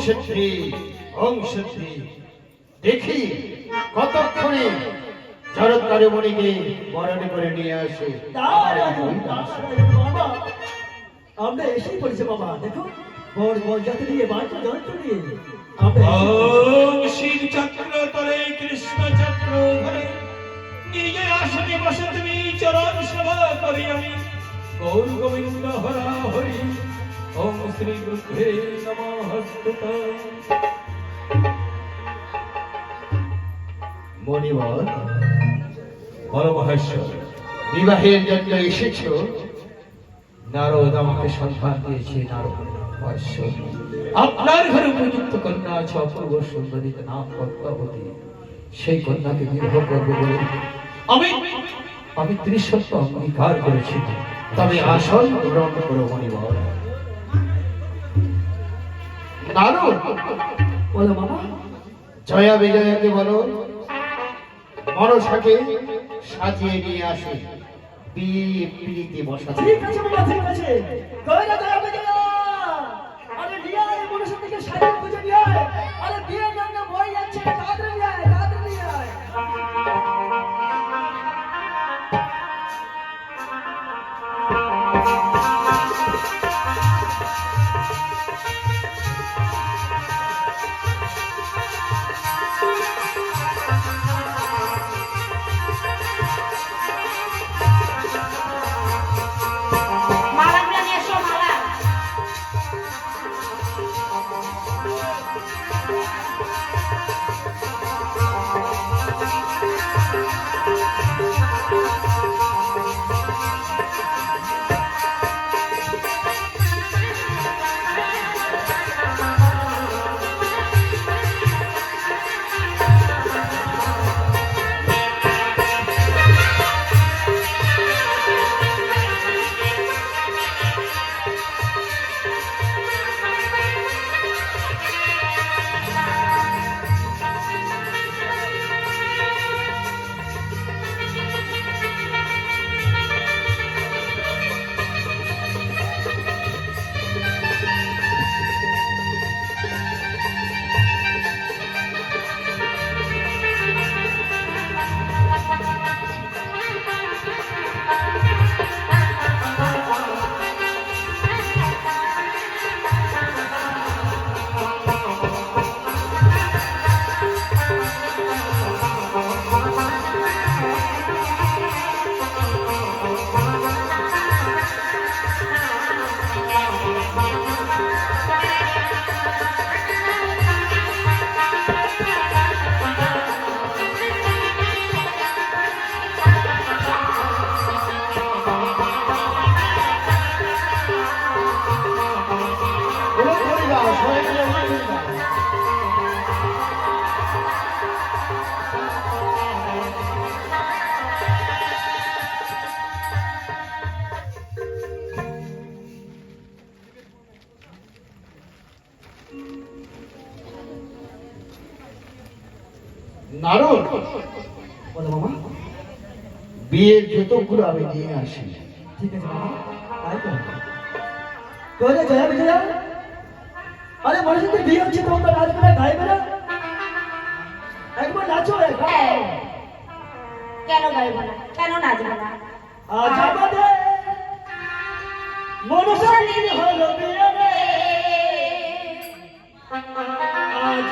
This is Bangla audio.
ছেত্রী ওং ছেত্রী দেখি কতক্ষণে জরৎকারী মণিকে বরণ করে নিয়ে আসে। বাবা আমরা এসেই পড়েছে বাবা, দেখো বড় বরযাত্রী নিয়ে বাড়িতে যন্ত্র নিয়ে শিব চক্র তলে কৃষ্ণ চক্র ধরে নিজে আসনে বসে তুমি চরণ সেবা করি আমি গৌর গোবিন্দ হরা হরি ওম শ্রী গুরুদেব নমঃ। মণিবর বলো মহেশ্বর, বিবাহের জন্য এসেছ। নারদ আমাকে সন্ধান দিয়েছে। নারদ মহেশ্বর, আপনার ঘরে উপযুক্ত কন্যা আছে অপূর্ব সুন্দরী, নাম পদ্মাবতী। সেই কন্যাকে বিবাহ করবো বলে আমি ত্রিসত্য অঙ্গীকার করেছি। তবে আসন গ্রহণ করো মণিবর। নারদ বলো বাবা। জয়া বিজয়াকে বলো মনসাকে সাজিয়ে নিয়ে আসে, বিয়ে পিড়িতে বসাতে। ঠিক আছে বাবা, ঠিক আছে। কইরা দয়া বিজয়া, আরে নিয়ে আয় মনসা থেকে সাজিয়ে খুঁজে নিয়ে আয়। আরে বিয়ের জন্য বই যাচ্ছে, তাড়াতাড়ি নিয়ে আয়, তাড়াতাড়ি নিয়ে আয়। মালাগুলো নিয়ে এসো, মালা। নারদ বলো বাবা। বিয়ের জুতোগুলো আমি নিয়ে আসি। ঠিক আছে বাবা, তাই করো। কইরা জয়া বিজয়া, আরে মনসা থেকে বিয়ে হচ্ছে, তোমরা রাজবেলা গাইবে না? একবার নাচো একবার। কেন গাইবো না, কেন নাচবো না? আজ আমাদের মনসা দিন হলো বিয়ে রে। আজ